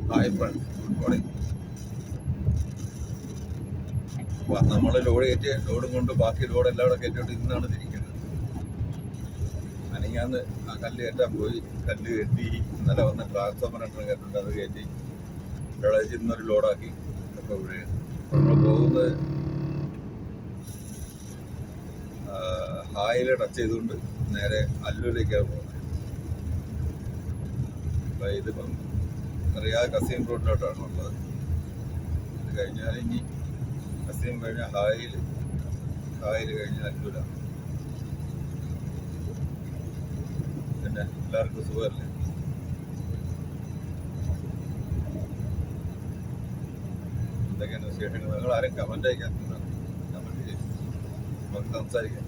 Hi friends, good morning. നമ്മൾ ലോഡും കൊണ്ട് ബാക്കി ലോഡ് എല്ലാം കൂടെ കയറ്റിയോണ്ട് ഇന്നാണ് തിരിക്കുന്നത്. അനങ്ങാന്ന് ആ കല്ല് കയറ്റാൻ പോയി. കല്ല് കയറ്റി ഇന്നലെ വന്ന ട്രാൻസ്ഫോമർ കയറ്റുണ്ട്, അത് കയറ്റി ഇവിടെ ഇന്നൊരു ലോഡാക്കി. ഒക്കെ ഇവിടെ നമ്മൾ പോകുന്നത് ഹായിൽ ടച്ച് ചെയ്തുകൊണ്ട് നേരെ അല്ലൂരിലേക്കാണ് പോകുന്നത്. അപ്പം ഇതിപ്പം റിയാദ് കസീം റോഡിലോട്ടാണ് ഉള്ളത്. ഇത് കഴിഞ്ഞാൽ ഇനി കസീം കഴിഞ്ഞാൽ ഹായിൽ കഴിഞ്ഞാൽ അല്ലൂരാണ്. പിന്നെ എല്ലാവർക്കും സുഖമല്ലേ? എന്തൊക്കെയാണ് വിശേഷങ്ങൾ? നിങ്ങൾ ആരും കമൻ്റ് അയക്കാത്തതാണ്. കമൻറ്റ് ചെയ്യും, നമുക്ക് സംസാരിക്കാം.